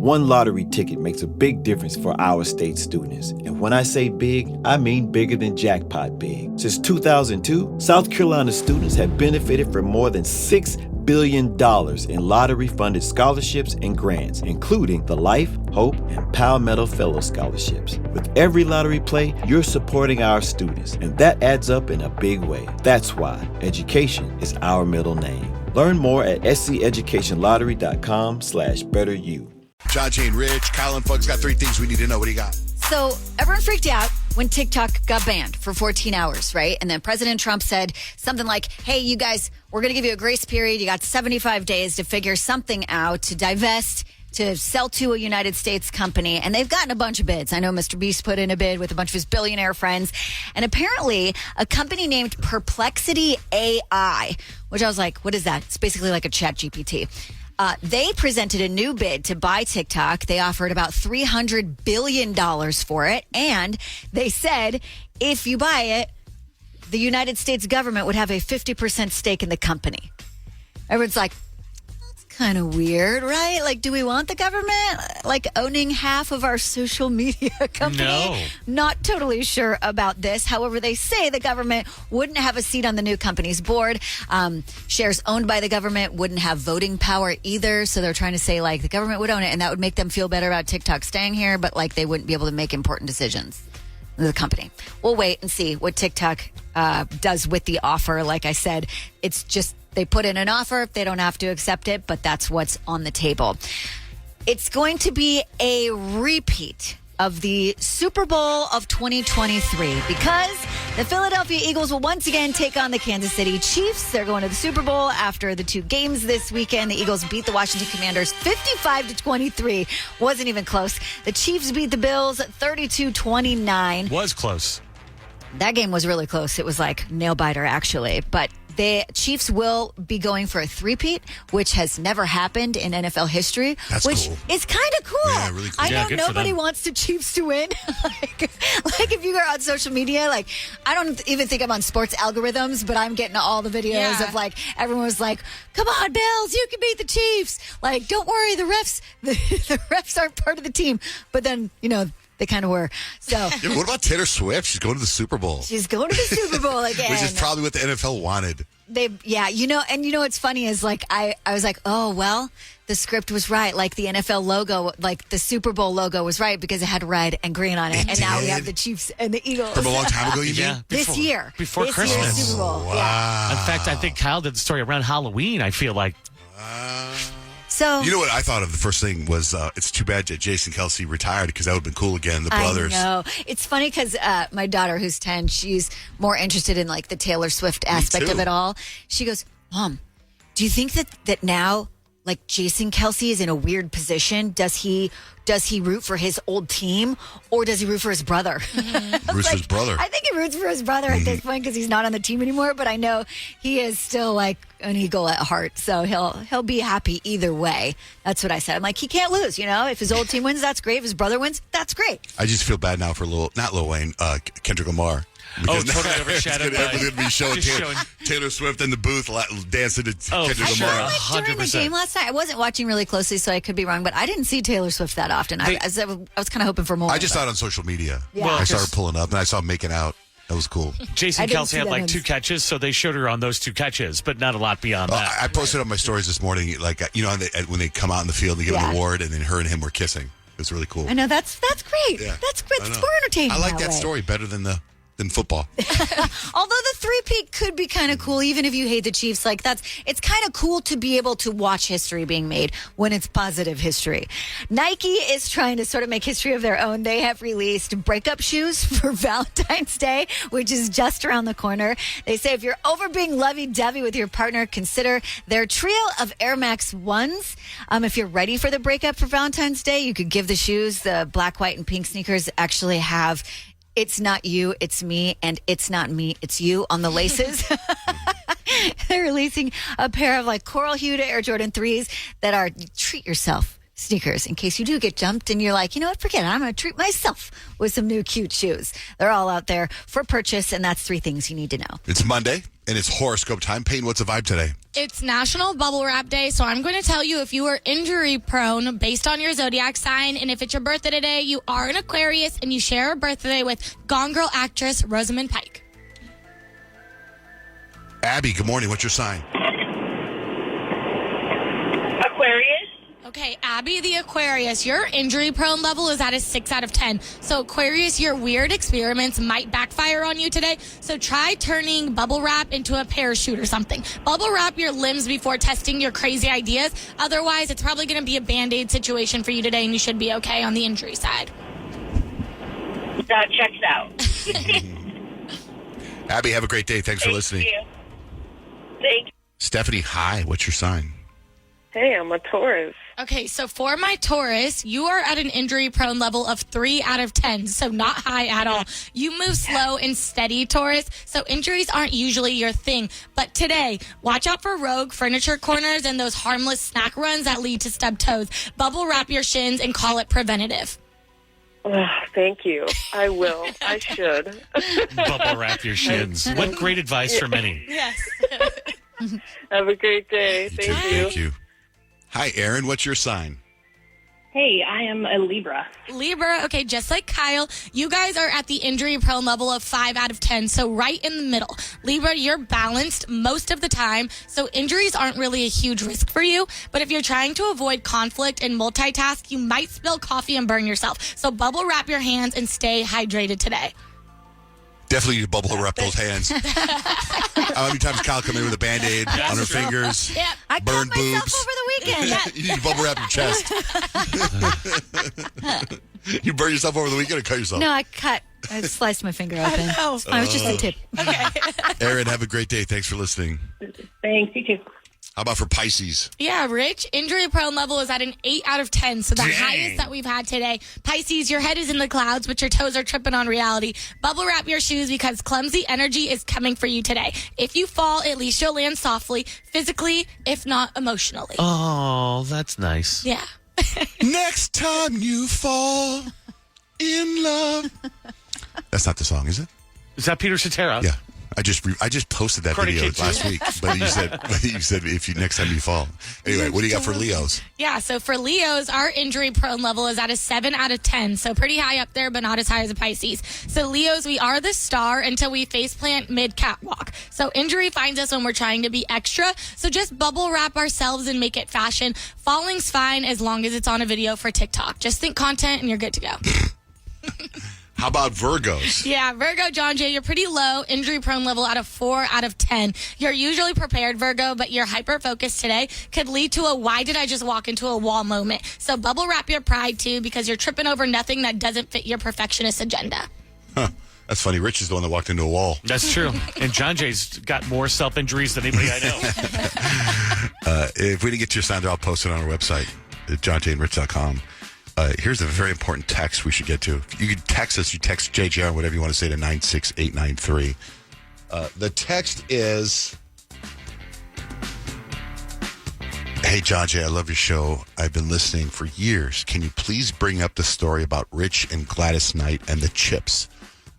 One lottery ticket makes a big difference for our state students. And when I say big, I mean bigger than jackpot big. Since 2002, South Carolina students have benefited from more than $6 billion in lottery-funded scholarships and grants, including the Life, Hope, and Palmetto Fellow Scholarships. With every lottery play, you're supporting our students, and that adds up in a big way. That's why education is our middle name. Learn more at sceducationlottery.com/betteryou. John, Jane, Rich, Kyle, and Fug's got 3 things we need to know. What do you got? So everyone freaked out when TikTok got banned for 14 hours, right? And then President Trump said something like, hey, you guys, we're going to give you a grace period. You got 75 days to figure something out, to divest, to sell to a United States company. And they've gotten a bunch of bids. I know Mr. Beast put in a bid with a bunch of his billionaire friends. And apparently a company named Perplexity AI, which I was like, what is that? It's basically like a chat GPT. They presented a new bid to buy TikTok. They offered about $300 billion for it. And they said, if you buy it, the United States government would have a 50% stake in the company. Everyone's like, that's kind of weird, right? Like, do we want the government, like, owning half of our social media company? No. Not totally sure about this. However, they say the government wouldn't have a seat on the new company's board. Shares owned by the government wouldn't have voting power either. So they're trying to say, like, the government would own it, and that would make them feel better about TikTok staying here, but, like, they wouldn't be able to make important decisions. The company. We'll wait and see what TikTok does with the offer. Like I said, it's just they put in an offer. They don't have to accept it, but that's what's on the table. It's going to be a repeat of the Super Bowl of 2023 because the Philadelphia Eagles will once again take on the Kansas City Chiefs. They're going to the Super Bowl after the 2 games this weekend. The Eagles beat the Washington Commanders 55-23. Wasn't even close. The Chiefs beat the Bills 32-29. Was close. That game was really close. It was like nail biter, actually. But the Chiefs will be going for a three-peat, which has never happened in NFL history. That's which cool. is kind of cool. Yeah, really cool. I know good for nobody them. wants the Chiefs to win. like if you go on social media, like I don't even think I'm on sports algorithms, but I'm getting all the videos of like everyone was like, "Come on, Bills, you can beat the Chiefs." Like, don't worry, the refs, the refs aren't part of the team. But then they kind of were. So Yeah, what about Taylor Swift? She's going to the Super Bowl. she's going to the Super Bowl again. Which is probably what the NFL wanted. And what's funny is like I was like, oh well, the script was right. Like the NFL logo, like the Super Bowl logo was right because it had red and green on it. And now we have the Chiefs and the Eagles. From a long time ago, you mean? Yeah. This year. Before this Christmas. year's Super Bowl. Wow. Yeah. In fact, I think Kyle did the story around Halloween, I feel like. So You know what I thought of? The first thing was it's too bad that Jason Kelsey retired because that would have been cool again. The brothers. I know. It's funny because my daughter, who's 10, she's more interested in like the Taylor Swift aspect of too. it all. She goes, Mom, do you think that now like Jason Kelsey is in a weird position? Does he root for his old team or does he root for his brother? Roots for his brother. I think he roots for his brother at this point because he's not on the team anymore. But I know he is still like an Eagle at heart, so he'll be happy either way. That's what I said. I'm like, he can't lose. If his old team wins, that's great. If his brother wins, that's great. I just feel bad now for not Lil Wayne, Kendrick Lamar. Oh, totally overshadowed by- Everyone's going to be showing Just Taylor Swift in the booth dancing to Kendrick for sure. Lamar. Like during the 100%. game last night, I wasn't watching really closely, so I could be wrong, but I didn't see Taylor Swift that often. I was kind of hoping for more. I just saw it on social media. Yeah. Well, I started pulling up and I saw him making out. That was cool. Jason I didn't Kelsey see had that like on- 2 catches, so they showed her on those 2 catches, but not a lot beyond that. I posted on my stories this morning, like, when they come out in the field and give him an award, and then her and him were kissing. It was really cool. I know that's great. Yeah, That's great. I It's know. more entertaining. I like that way. story better than football. Although the three-peat could be kind of cool, even if you hate the Chiefs, like it's kind of cool to be able to watch history being made when it's positive history. Nike is trying to sort of make history of their own. They have released breakup shoes for Valentine's Day, which is just around the corner. They say if you're over being lovey-dovey with your partner, consider their trio of Air Max 1s. If you're ready for the breakup for Valentine's Day, you could give the shoes. The black, white, and pink sneakers actually have "It's not you, it's me," and "It's not me, it's you" on the laces. They're releasing a pair of like coral hued Air Jordan 3s that are treat yourself sneakers in case you do get jumped and you're like, you know what, forget it. I'm going to treat myself with some new cute shoes. They're all out there for purchase, and that's 3 things you need to know. It's Monday. And it's horoscope time. Payton, what's the vibe today? It's National Bubble Wrap Day, so I'm going to tell you if you are injury prone based on your zodiac sign, and if it's your birthday today, you are an Aquarius and you share a birthday with Gone Girl actress Rosamund Pike. Abby, good morning. What's your sign? Aquarius. Okay, Abby the Aquarius, your injury prone level is at a 6 out of 10. So Aquarius, your weird experiments might backfire on you today. So try turning bubble wrap into a parachute or something. Bubble wrap your limbs before testing your crazy ideas. Otherwise, it's probably going to be a Band-Aid situation for you today, and you should be okay on the injury side. That checks out. Abby, have a great day. Thanks for listening. Thank you. Stephanie, hi. What's your sign? Hey, I'm a Taurus. Okay, so for my Taurus, you are at an injury prone level of 3 out of 10, so not high at all. You move slow and steady, Taurus, so injuries aren't usually your thing. But today, watch out for rogue furniture corners and those harmless snack runs that lead to stubbed toes. Bubble wrap your shins and call it preventative. Oh, thank you. I will. I should. Bubble wrap your shins. What great advice from many. Yes. Have a great day. You too. Thank you. Thank you. Hi, Aaron. What's your sign? Hey, I am a Libra. Libra, okay, just like Kyle, you guys are at the injury prone level of 5 out of 10, so right in the middle. Libra, you're balanced most of the time, so injuries aren't really a huge risk for you. But if you're trying to avoid conflict and multitask, you might spill coffee and burn yourself. So bubble wrap your hands and stay hydrated today. Definitely need to bubble wrap those hands. How many times Kyle come in with a Band-Aid on her fingers? Yep. I Burn cut myself boobs. over the weekend. You need to bubble wrap your chest. You burn yourself over the weekend or cut yourself? No, I sliced my finger open. It's fine. It was just a tip. Aaron, have a great day. Thanks for listening. Thanks, you too. How about for Pisces? Yeah, Rich, injury prone level is at an 8 out of 10, so the highest that we've had today. Pisces, your head is in the clouds, but your toes are tripping on reality. Bubble wrap your shoes because clumsy energy is coming for you today. If you fall, at least you'll land softly, physically, if not emotionally. Oh, that's nice. Yeah. Next time you fall in love. That's not the song, is it? Is that Peter Cetera? Yeah. I just posted that Karate video Kid last too? week, but you said if you next time you fall. Anyway, what do you got for Leos? Yeah, so for Leos, our injury prone level is at a 7 out of 10, so pretty high up there, but not as high as a Pisces. So Leos, we are the star until we faceplant mid-catwalk. So injury finds us when we're trying to be extra, so just bubble wrap ourselves and make it fashion. Falling's fine as long as it's on a video for TikTok. Just think content and you're good to go. How about Virgos? Yeah, Virgo, John Jay, you're pretty low. Injury prone level out of 4 out of 10. You're usually prepared, Virgo, but your hyper focus today could lead to a why did I just walk into a wall moment. So bubble wrap your pride too because you're tripping over nothing that doesn't fit your perfectionist agenda. Huh. That's funny. Rich is the one that walked into a wall. That's true. And John Jay's got more self-injuries than anybody I know. If we didn't get to your sign there, I'll post it on our website at johnjaynrich.com. Here's a very important text we should get to. You can text us. You text JJR, whatever you want to say, to 96893. The text is, hey, John Jay, I love your show. I've been listening for years. Can you please bring up the story about Rich and Gladys Knight and the chips?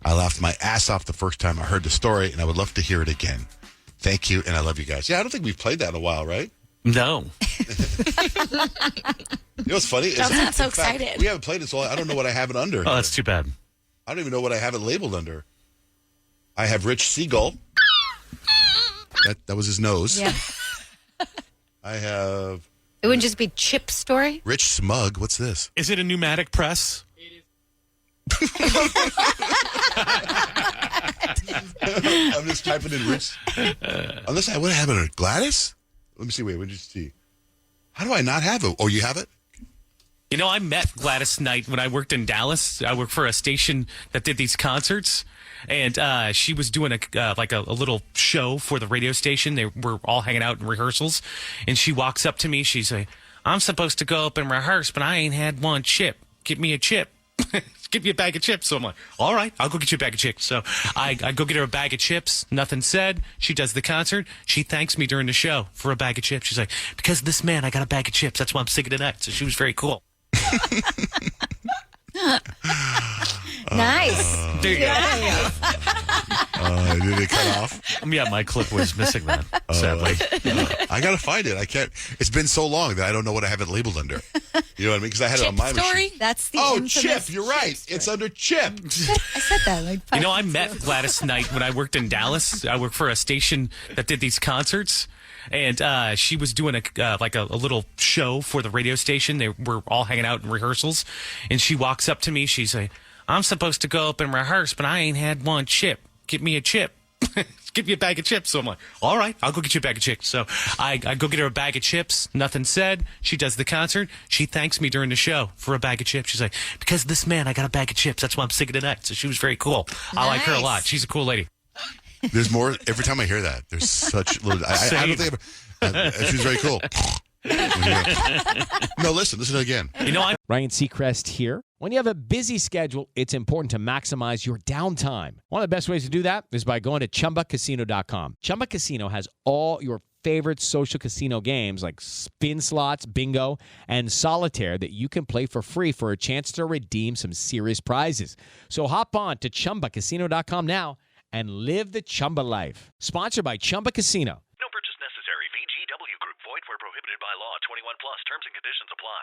I laughed my ass off the first time I heard the story, and I would love to hear it again. Thank you, and I love you guys. Yeah, I don't think we've played that in a while, right? No. You know what's funny? Don't sound so excited. We haven't played it, so I don't know what I have it under. Oh, that's too bad. I don't even know what I have it labeled under. I have Rich Seagull. That was his nose. Yeah. I have It wouldn't just be Chip Story. Rich Smug. What's this? Is it a pneumatic press? I'm just typing in Rich. Unless I would have it under Gladys? Let me see. Wait, let me just see. How do I not have it? Oh, you have it? You know, I met Gladys Knight when I worked in Dallas. I worked for a station that did these concerts, and she was doing a little show for the radio station. They were all hanging out in rehearsals, and she walks up to me. She's like, "I'm supposed to go up and rehearse, but I ain't had one chip. Give me a chip." Give me a bag of chips. So I'm like, all right, I'll go get you a bag of chips. So I go get her a bag of chips. Nothing said. She does the concert. She thanks me during the show for a bag of chips. She's like, because of this man, I got a bag of chips. That's why I'm singing tonight. So she was very cool. Nice. There you go. Did it cut off? Yeah, my clip was missing that, sadly. I gotta find it. I can't. It's been so long that I don't know what I have it labeled under. You know what I mean? Because I had it on my Story? machine. That's the Oh, infamous Chip. You're right. It's under Chip. I said that like 5 I minutes met ago. Gladys Knight when I worked in Dallas. I worked for a station that did these concerts, and she was doing a little show for the radio station. They were all hanging out in rehearsals, and she walks up to me. She's like, "I'm supposed to go up and rehearse, but I ain't had one chip. Give me a chip." Give me a bag of chips. So I'm like, all right, I'll go get you a bag of chips. So I go get her a bag of chips. Nothing said. She does the concert. She thanks me during the show for a bag of chips. She's like, because of this man, I got a bag of chips. That's why I'm singing tonight. So she was very cool. I like her a lot. Nice. She's a cool lady. There's more. Every time I hear that, there's such little. I don't think she's very cool. No, listen to it again. Ryan Seacrest here. When you have a busy schedule, it's important to maximize your downtime. One of the best ways to do that is by going to ChumbaCasino.com. Chumba Casino has all your favorite social casino games like spin slots, bingo, and solitaire that you can play for free for a chance to redeem some serious prizes. So hop on to ChumbaCasino.com now and live the Chumba life. Sponsored by Chumba Casino. No purchase necessary. VGW Group. Void where prohibited by law. 21 plus. Terms and conditions apply.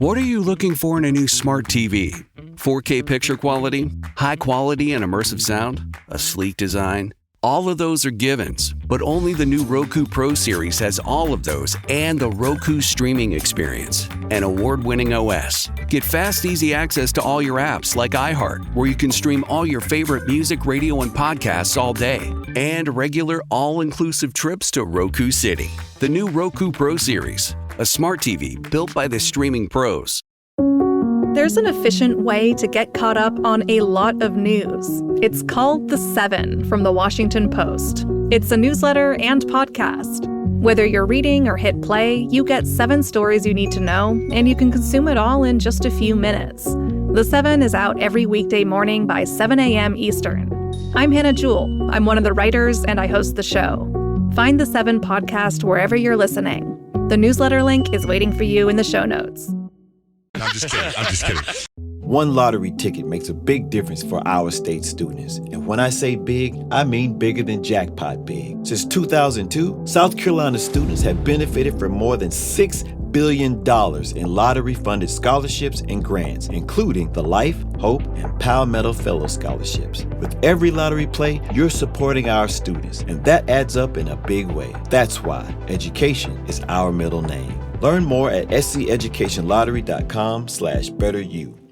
What are you looking for in a new smart TV? 4K picture quality? High quality and immersive sound? A sleek design? All of those are givens, but only the new Roku Pro Series has all of those and the Roku streaming experience, an award-winning OS. Get fast, easy access to all your apps like iHeart, where you can stream all your favorite music, radio, and podcasts all day, and regular all-inclusive trips to Roku City. The new Roku Pro Series, a smart TV built by the streaming pros. There's an efficient way to get caught up on a lot of news. It's called The 7 from The Washington Post. It's a newsletter and podcast. Whether you're reading or hit play, you get 7 stories you need to know, and you can consume it all in just a few minutes. The 7 is out every weekday morning by 7 a.m. Eastern. I'm Hannah Jewell. I'm one of the writers, and I host the show. Find The 7 podcast wherever you're listening. The newsletter link is waiting for you in the show notes. I'm just kidding. One lottery ticket makes a big difference for our state students. And when I say big, I mean bigger than jackpot big. Since 2002, South Carolina students have benefited from more than $6 billion in lottery-funded scholarships and grants, including the Life, Hope, and Palmetto Fellow Scholarships. With every lottery play, you're supporting our students, and that adds up in a big way. That's why education is our middle name. Learn more at sceducationlottery.com/betteryou.